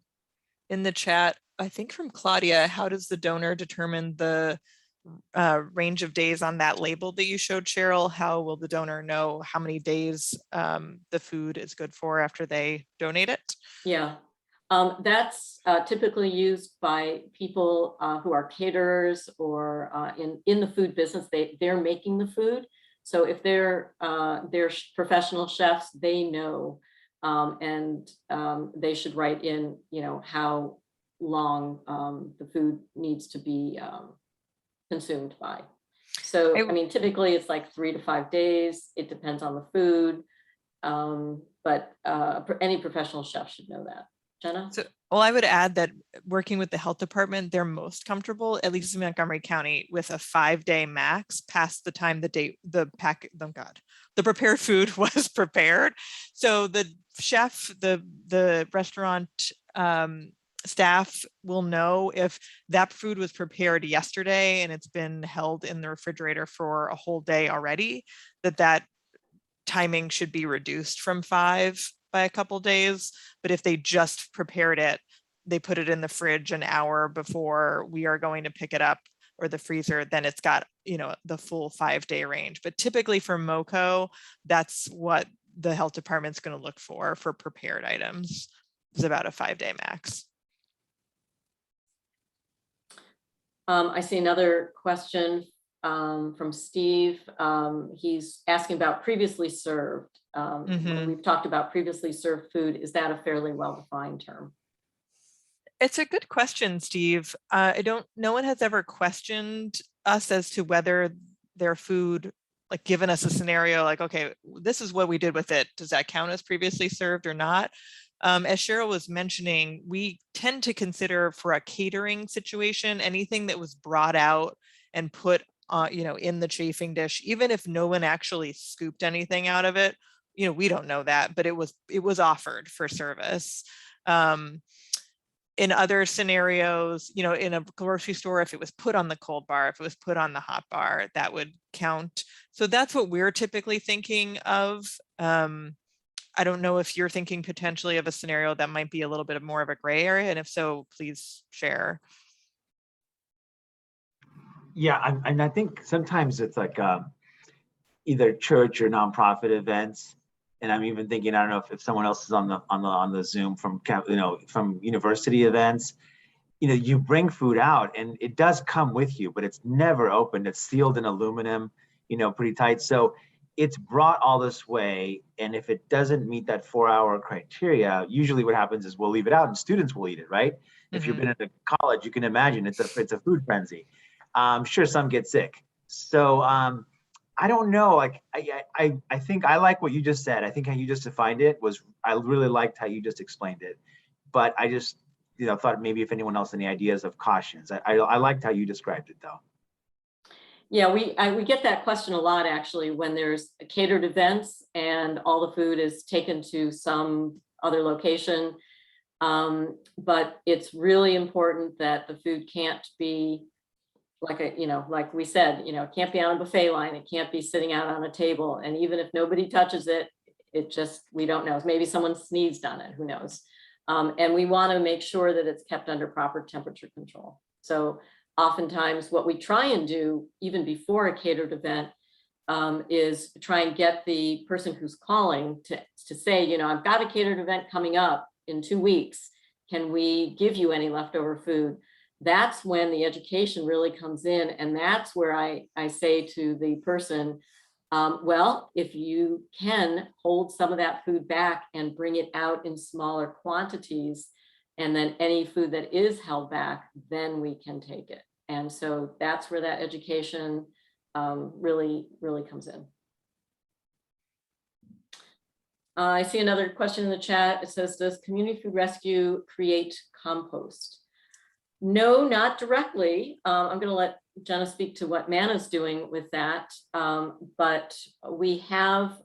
in the chat, I think from Claudia. How does the donor determine the range of days on that label that you showed, Cheryl? How will the donor know how many days the food is good for after they donate it? Yeah, that's typically used by people who are caterers or in the food business. They're making the food. So if they're professional chefs, they know, and they should write in, how long the food needs to be consumed by. So, I mean, typically it's like 3 to 5 days. It depends on the food, but any professional chef should know that. Jenna? So, well, I would add that working with the health department, they're most comfortable, at least in Montgomery County, with a 5-day max past the time the prepared food was prepared. So the chef, the restaurant staff will know if that food was prepared yesterday and it's been held in the refrigerator for a whole day already, that timing should be reduced from 5 by a couple days. But if they just prepared it, they put it in the fridge an hour before we are going to pick it up, or the freezer, then it's got, the full 5-day range. But typically for MoCo, that's what the health department's going to look for prepared items, is about a 5-day max. I see another question from Steve. He's asking about previously served. When we've talked about previously served food, is that a fairly well-defined term? It's a good question, Steve. No one has ever questioned us as to whether their food, like given us a scenario, like, okay, this is what we did with it. Does that count as previously served or not? As Cheryl was mentioning, we tend to consider, for a catering situation, anything that was brought out and put in the chafing dish, even if no one actually scooped anything out of it, we don't know that, but it was offered for service. In other scenarios, in a grocery store, if it was put on the cold bar, if it was put on the hot bar, that would count. So that's what we're typically thinking of. I don't know if you're thinking potentially of a scenario that might be a little bit more of a gray area, and if so, please share. Yeah, and I think sometimes it's like either church or nonprofit events, and I'm even thinking, I don't know if someone else is on the Zoom from from university events. You bring food out, and it does come with you, but it's never opened. It's sealed in aluminum, pretty tight. So it's brought all this way, and if it doesn't meet that 4-hour criteria, usually what happens is we'll leave it out, and students will eat it, right? Mm-hmm. If you've been at a college, you can imagine it's a food frenzy. I'm sure some get sick. So I don't know. Like I think I like what you just said. I think how you just defined it I really liked how you just explained it. But I just thought maybe if anyone else any ideas of cautions. I liked how you described it though. Yeah, we get that question a lot, actually, when there's catered events and all the food is taken to some other location. But it's really important that the food can't be like we said, it can't be on a buffet line. It can't be sitting out on a table. And even if nobody touches it, we don't know. Maybe someone sneezed on it, who knows? And we want to make sure that it's kept under proper temperature control. So oftentimes what we try and do, even before a catered event, is try and get the person who's calling to say, I've got a catered event coming up in 2 weeks. can we give you any leftover food? That's when the education really comes in. And that's where I say to the person, well, if you can hold some of that food back and bring it out in smaller quantities, and then any food that is held back, then we can take it. And so that's where that education really comes in. I see another question in the chat. It says, does Community Food Rescue create compost? No, not directly. I'm going to let Jenna speak to what Manna's doing with that. But we have,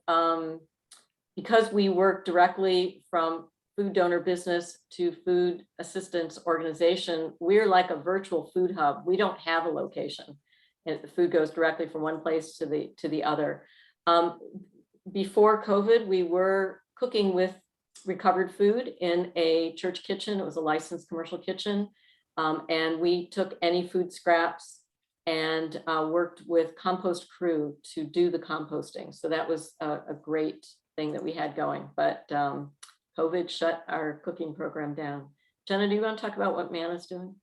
because we work directly from food donor business to food assistance organization, we're like a virtual food hub. We don't have a location. And the food goes directly from one place to the other. Before COVID, we were cooking with recovered food in a church kitchen. It was a licensed commercial kitchen. And we took any food scraps and worked with compost crew to do the composting. So that was a great thing that we had going, but COVID shut our cooking program down. Jenna, do you want to talk about what Manna's doing?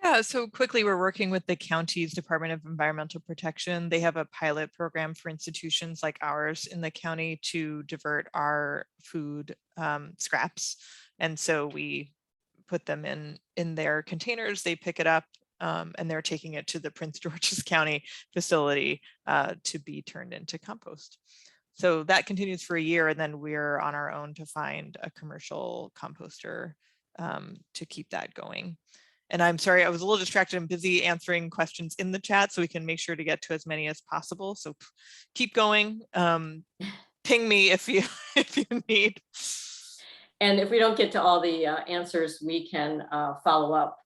Yeah, so quickly, we're working with the county's Department of Environmental Protection. They have a pilot program for institutions like ours in the county to divert our food scraps. And so we put them in their containers, they pick it up, and they're taking it to the Prince George's County facility to be turned into compost. So that continues for a year, and then we're on our own to find a commercial composter to keep that going. And I'm sorry, I was a little distracted. I'm busy answering questions in the chat, so we can make sure to get to as many as possible. So keep going. Ping me if you need. And if we don't get to all the answers, we can follow up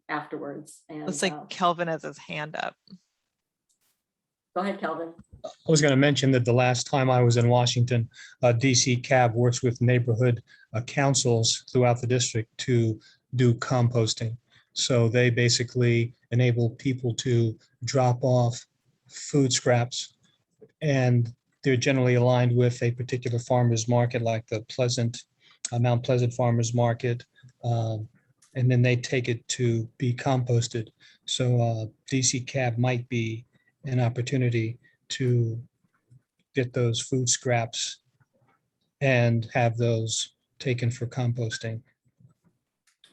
afterwards. And looks like Kelvin has his hand up. Go ahead, Kelvin. I was going to mention that the last time I was in Washington, DC CAB works with neighborhood councils throughout the district to do composting. So they basically enable people to drop off food scraps, and they're generally aligned with a particular farmer's market, like the Mount Pleasant Farmers Market, and then they take it to be composted. So DC CAB might be an opportunity to get those food scraps and have those taken for composting.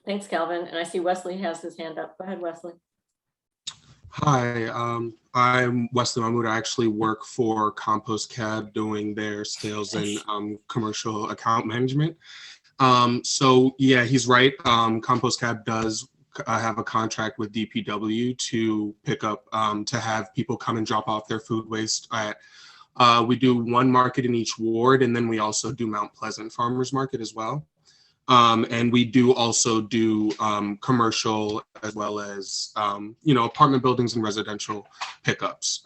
Thanks, Calvin. And I see Wesley has his hand up. Go ahead, Wesley. Hi, I'm Wesley Mahmood. I actually work for Compost Cab doing their sales and commercial account management. So yeah, he's right. Compost Cab does have a contract with DPW to pick up, to have people come and drop off their food waste at, we do one market in each ward, and then we also do Mount Pleasant Farmers Market as well. And we do also do commercial as well as, apartment buildings and residential pickups.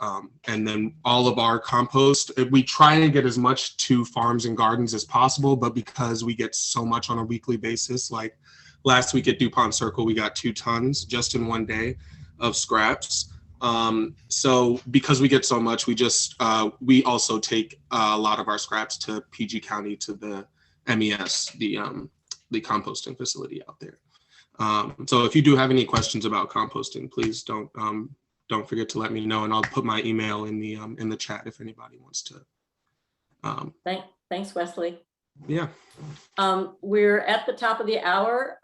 And then all of our compost, we try and get as much to farms and gardens as possible, but because we get so much on a weekly basis, like last week at DuPont Circle, we got 2 tons just in one day of scraps. So because we get so much, we also take a lot of our scraps to PG County, to the MES, the composting facility out there. So if you do have any questions about composting, please don't forget to let me know, and I'll put my email in the chat if anybody wants to. Thanks, Wesley. Yeah. We're at the top of the hour.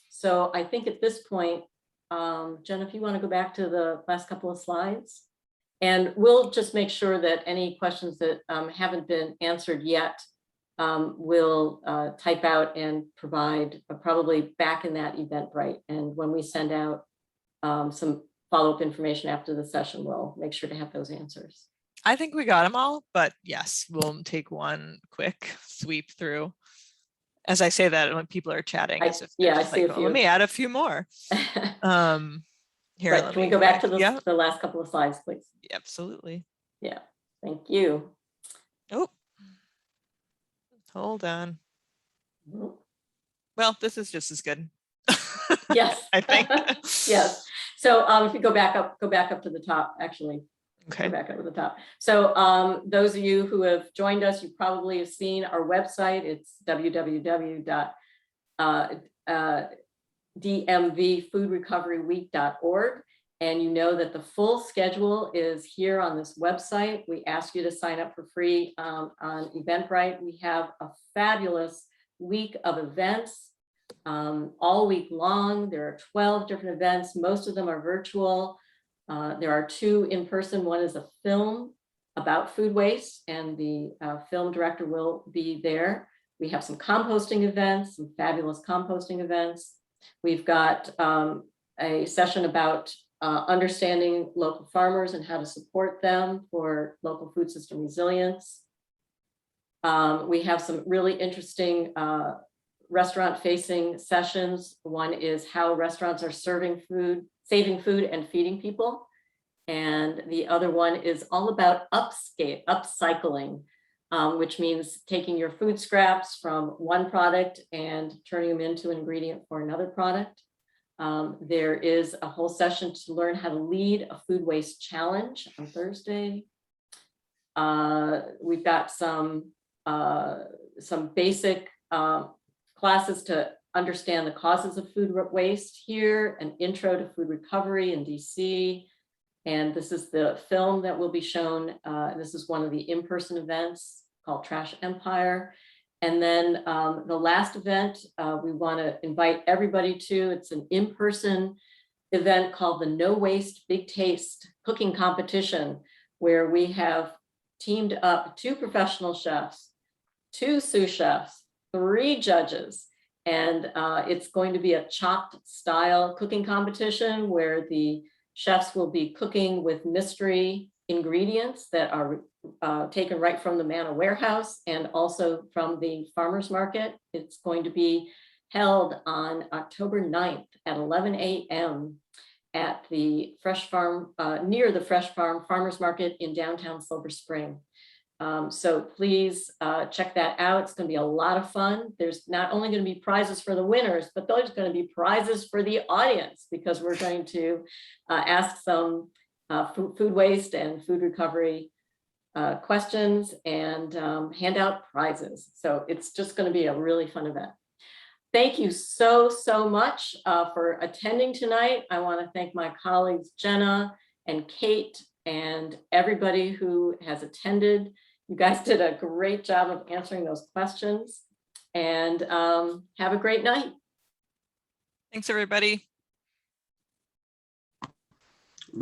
So I think at this point, Jen, if you want to go back to the last couple of slides, and we'll just make sure that any questions that haven't been answered yet, we'll type out and provide probably back in that Eventbrite. And when we send out some follow-up information after the session, we'll make sure to have those answers. I think we got them all, but yes, we'll take one quick sweep through. As I say that, when people are chatting, I see a few. Let me add a few more. Here, can we go back to the last couple of slides, please? Absolutely. Yeah, thank you. Oh, hold on. Mhm. Well, this is just as good. Yes, I think. Yes. So if you go back up to the top, actually. Okay. Go back up to the top. So those of you who have joined us, you probably have seen our website. It's www.unsafe, DMV Food Recovery Week.org. And you know that the full schedule is here on this website. We ask you to sign up for free on Eventbrite. We have a fabulous week of events all week long. There are 12 different events. Most of them are virtual. There are 2 in person. One is a film about food waste, and the film director will be there. We have some composting events, some fabulous composting events. We've got a session about understanding local farmers and how to support them for local food system resilience. We have some really interesting restaurant-facing sessions. One is how restaurants are serving food, saving food and feeding people. And the other one is all about upcycling, which means taking your food scraps from one product and turning them into an ingredient for another product. There is a whole session to learn how to lead a food waste challenge on Thursday. We've got some basic classes to understand the causes of food waste here, an intro to food recovery in DC. And this is the film that will be shown. This is one of the in-person events called Trash Empire. And then the last event we want to invite everybody to, it's an in-person event called the No Waste Big Taste Cooking Competition, where we have teamed up 2 professional chefs, 2 sous chefs, 3 judges, and it's going to be a chopped style cooking competition where the chefs will be cooking with mystery ingredients that are taken right from the Manna warehouse and also from the farmers market. It's going to be held on October 9th at 11 a.m. at the Fresh Farm, near the Fresh Farm Farmers Market in downtown Silver Spring. So please check that out. It's going to be a lot of fun. There's not only going to be prizes for the winners, but there's going to be prizes for the audience, because we're going to ask some food waste and food recovery questions and hand out prizes. So it's just going to be a really fun event. Thank you so much for attending tonight. I want to thank my colleagues, Jenna and Kate, and everybody who has attended. You guys did a great job of answering those questions, and have a great night. Thanks, everybody.